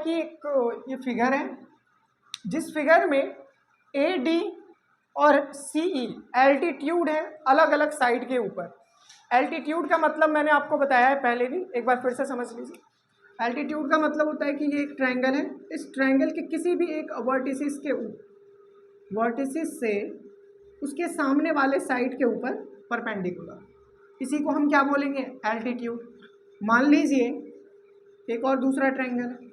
कि एक ये फिगर है जिस फिगर में ए डी और सी ई एल्टीट्यूड है अलग अलग साइड के ऊपर। एल्टीट्यूड का मतलब मैंने आपको बताया है पहले भी, एक बार फिर से समझ लीजिए। एल्टीट्यूड का मतलब होता है कि ये एक ट्रायंगल है, इस ट्रायंगल के किसी भी एक वर्टिसिस से उसके सामने वाले साइड के ऊपर परपेंडिकुलर, इसी को हम क्या बोलेंगे, एल्टीट्यूड। मान लीजिए एक और दूसरा ट्रायंगल है,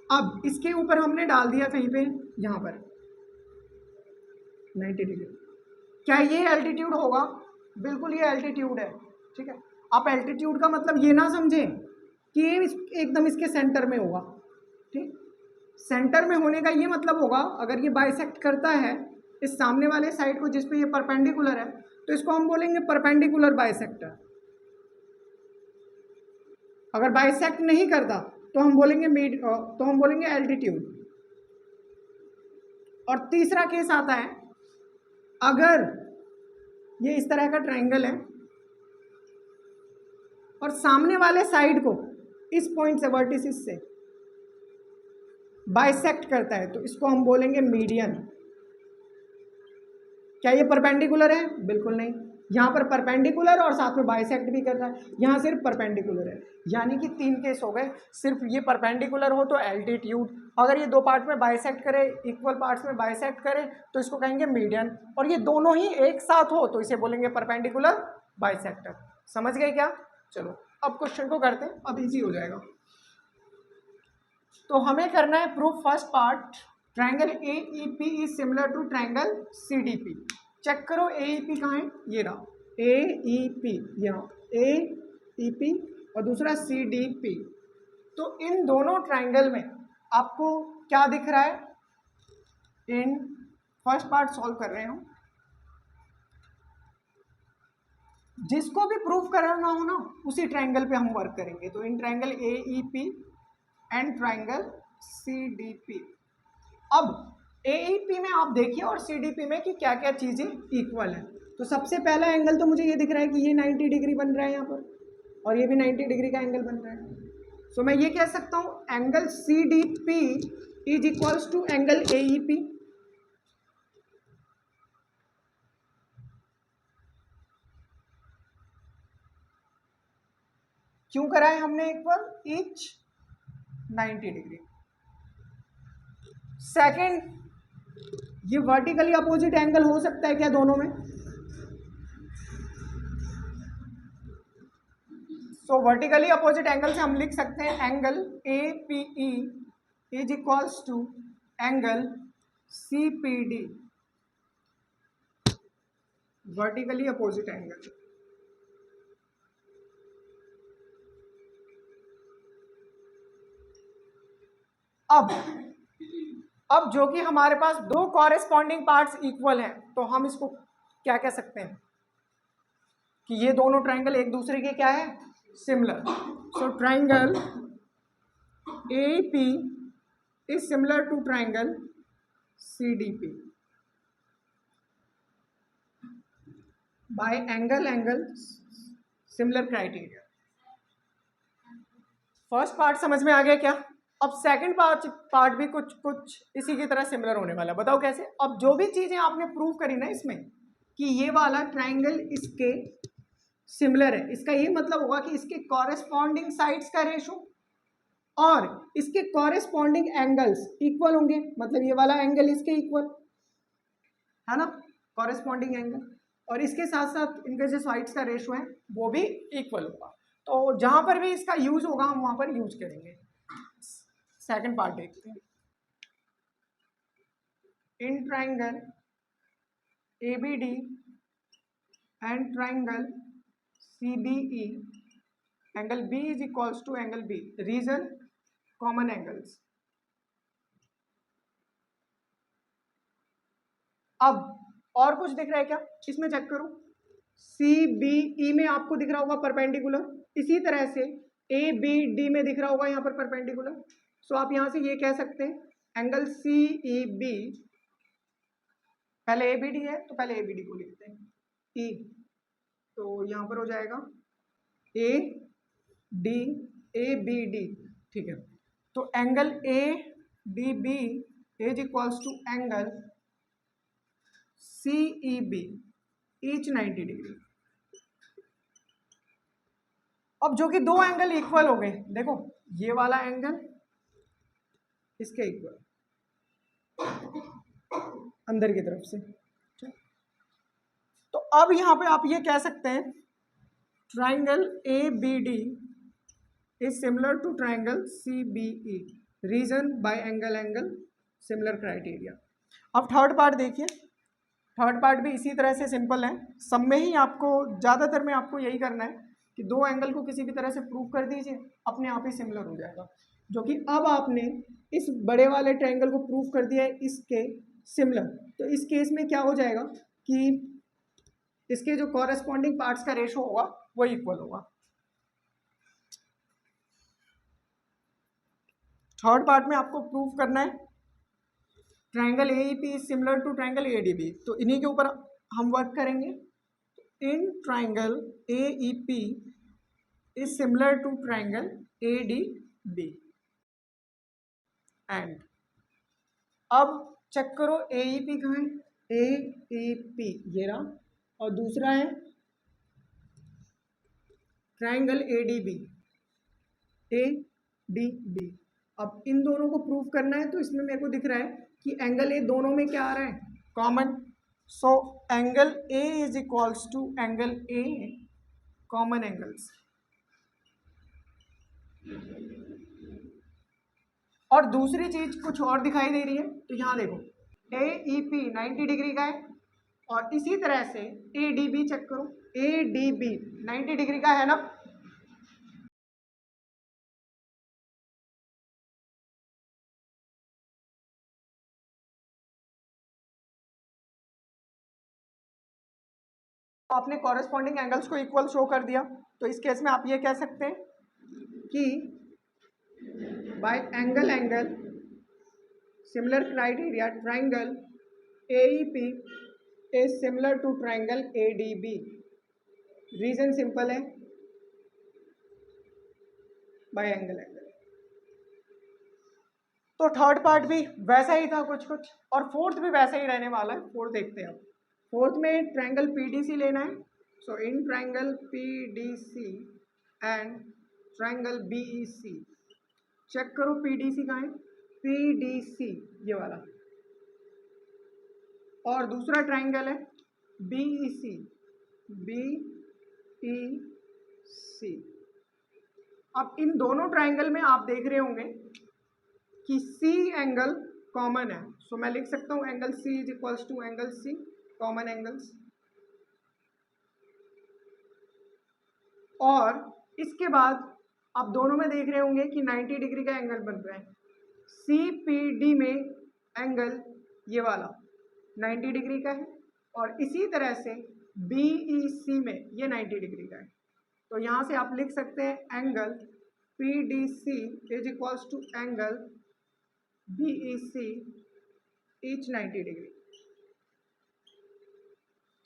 अब इसके ऊपर हमने डाल दिया कहीं पे यहाँ पर 90 डिग्री, क्या ये एल्टीट्यूड होगा? बिल्कुल ये एल्टीट्यूड है, ठीक है। आप एल्टीट्यूड का मतलब ये ना समझें कि ये एकदम इसके सेंटर में होगा, ठीक। सेंटर में होने का ये मतलब होगा अगर ये बाइसेक्ट करता है इस सामने वाले साइड को जिस पे ये परपेंडिकुलर है, तो इसको हम बोलेंगे परपेंडिकुलर बाइसेक्टर। अगर बाइसेक्ट नहीं करता तो हम बोलेंगे एल्टीट्यूड। और तीसरा केस आता है, अगर ये इस तरह का ट्रायंगल है और सामने वाले साइड को इस पॉइंट से वर्टिसिस से बाइसेक्ट करता है, तो इसको हम बोलेंगे मीडियन। क्या ये परपेंडिकुलर है? बिल्कुल नहीं। यहाँ पर परपेंडिकुलर और साथ में बाइसेक्ट भी कर रहा है, यहाँ सिर्फ परपेंडिकुलर है। यानी कि 3 केस हो गए, सिर्फ ये परपेंडिकुलर हो तो एल्टीट्यूड, अगर ये 2 पार्ट में बाइसेक्ट करे, इक्वल पार्ट्स में बाइसेक्ट करे तो इसको कहेंगे मीडियन, और ये दोनों ही एक साथ हो तो इसे बोलेंगे परपेंडिकुलर बाइसेक्टर। समझ गए क्या? चलो अब क्वेश्चन को करते हैं, अब इजी हो जाएगा। तो हमें करना है proof first part, triangle AEP is similar to triangle CDP। Check करो AEP कहाँ है, ये रहा AEP, यहाँ AEP और दूसरा CDP। तो इन दोनों ट्रायंगल में आपको क्या दिख रहा है? इन फर्स्ट पार्ट सॉल्व कर रहे हो, जिसको भी प्रूफ कराना हो ना उसी ट्रायंगल पे हम वर्क करेंगे। तो in triangle AEP and triangle CDP। अब AEP में आप देखिए और CDP में कि क्या क्या चीजें इक्वल है। तो सबसे पहला एंगल तो मुझे ये दिख रहा है कि ये 90 डिग्री बन रहा है यहाँ पर, और ये भी 90 डिग्री का एंगल बन रहा है। सो मैं ये कह सकता हूँ angle CDP is equals to angle AEP। क्यों करा है हमने इक्वल? Each 90 degree. सेकेंड, ये वर्टिकली अपोजिट एंगल हो सकता है क्या दोनों में? सो वर्टिकली अपोजिट एंगल से हम लिख सकते हैं angle APE is equals to angle CPD, vertically opposite angle. अब जो कि हमारे पास 2 कॉरेस्पॉन्डिंग पार्ट्स इक्वल हैं, तो हम इसको क्या कह सकते हैं कि ये दोनों ट्रायंगल एक दूसरे के क्या है? Similar. So triangle AEP is similar to triangle CDP by angle similar criteria. First part समझ में आ गया क्या? अब सेकंड पार्ट भी कुछ इसी की तरह सिमिलर होने वाला है। बताओ कैसे? अब जो भी चीजें आपने प्रूव करी ना इसमें कि ये वाला ट्रायंगल इसके सिमिलर है, इसका ये मतलब होगा कि इसके कॉरेस्पॉन्डिंग साइड्स का रेशो और इसके कॉरेस्पॉन्डिंग एंगल्स इक्वल होंगे, मतलब ये वाला एंगल इसके इक्वल है ना, कॉरेस्पॉन्डिंग एंगल, और इसके साथ साथ इनके जो साइड्स का रेशो है वो भी इक्वल होगा। तो जहां पर भी इसका यूज होगा हम वहां पर यूज करेंगे। सेकंड पार्ट देखते हैं। In triangle ABD and triangle CBE angle B is equals to angle B, reason common angles. अब और कुछ दिख रहा है क्या इसमें? चेक करो, CBE में आपको दिख रहा होगा परपेंडिकुलर, इसी तरह से ABD में दिख रहा होगा यहाँ पर परपेंडिकुलर। सो आप यहां से ये कह सकते हैं एंगल CEB, पहले ABD है तो पहले ABD को लिखते हैं E, तो यहां पर हो जाएगा ABD, ठीक है। तो angle A D B is equals to angle C E B each 90 degree. अब जो कि दो एंगल इक्वल हो गए, देखो ये वाला एंगल इसके इक्वल अंदर की तरफ से। तो अब यहां पे आप ये कह सकते हैं triangle A B D is similar to triangle C B E, reason by angle angle similar criteria. अब थर्ड पार्ट देखिए, थर्ड पार्ट भी इसी तरह से सिंपल है। सब में ही आपको ज़्यादातर में आपको यही करना है कि दो एंगल को किसी भी तरह से प्रूव कर दीजिए, अपने आप ही सिमिलर हो जाएगा। जो कि अब आपने इस बड़े वाले ट्रायंगल को प्रूव कर दिया है इसके सिमिलर, तो इस केस में क्या हो जाएगा कि इसके जो कॉरेस्पॉन्डिंग पार्ट्स का रेशो होगा वो इक्वल होगा। थर्ड पार्ट में आपको प्रूव करना है triangle AEP is similar to triangle ADB, तो इन्हीं के ऊपर हम वर्क करेंगे। In triangle AEP is similar to triangle ADB and अब चेक करो एईपी कहाँ है, एईपी ये रहा, और दूसरा है ट्रायंगल एडीबी, एडीबी। अब इन दोनों को प्रूव करना है, तो इसमें मेरे को दिख रहा है कि एंगल ए दोनों में क्या आ रहा है, common. So angle A is equals to angle A common angles. और दूसरी चीज कुछ और दिखाई दे रही है, तो यहां देखो एईपी 90 डिग्री का है और इसी तरह से एडीबी चेक करो, एडीबी 90 डिग्री का है ना। आपने कॉरेस्पॉन्डिंग एंगल्स को इक्वल शो कर दिया, तो इस केस में आप ये कह सकते हैं कि by angle angle similar criteria triangle AEP is similar to triangle ADB. Reason simple है, बाय एंगल एंगल। तो थर्ड पार्ट भी वैसा ही था कुछ कुछ, और फोर्थ भी वैसा ही रहने वाला है। फोर्थ देखते हैं। फोर्थ में ट्रायंगल पीडीसी लेना है, so in triangle PDC and triangle BEC, check करो पीडीसी कहाँ है, पीडीसी ये वाला, और दूसरा ट्रायंगल है बीईसी, बीईसी। अब इन दोनों ट्रायंगल में आप देख रहे होंगे कि सी एंगल कॉमन है, सो मैं लिख सकता हूं angle C is equals to angle C common angles. और इसके बाद आप दोनों में देख रहे होंगे कि 90 डिग्री का एंगल बन रहा है। सीपीडी में एंगल ये वाला 90 डिग्री का है, और इसी तरह से बीईसी में ये 90 डिग्री का है। तो यहाँ से आप लिख सकते हैं angle PDC is equals to angle BEC each 90 degree.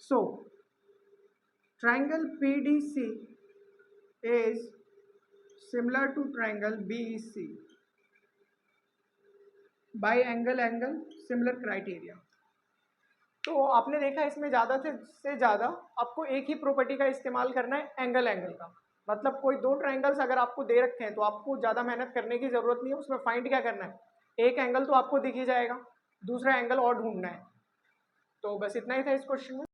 So, triangle PDC is similar to triangle BEC by angle angle similar criteria। तो आपने देखा इसमें ज़्यादा से ज़्यादा आपको एक ही प्रॉपर्टी का इस्तेमाल करना है, एंगल एंगल का। मतलब कोई दो ट्रायंगल्स अगर आपको दे रखे हैं तो आपको ज़्यादा मेहनत करने की ज़रूरत नहीं है। उसमें फाइंड क्या करना है, एक एंगल तो आपको दिख ही जाएगा, दूसरा एंगल और ढूंढना है। तो बस इतना ही था इस क्वेश्चन में।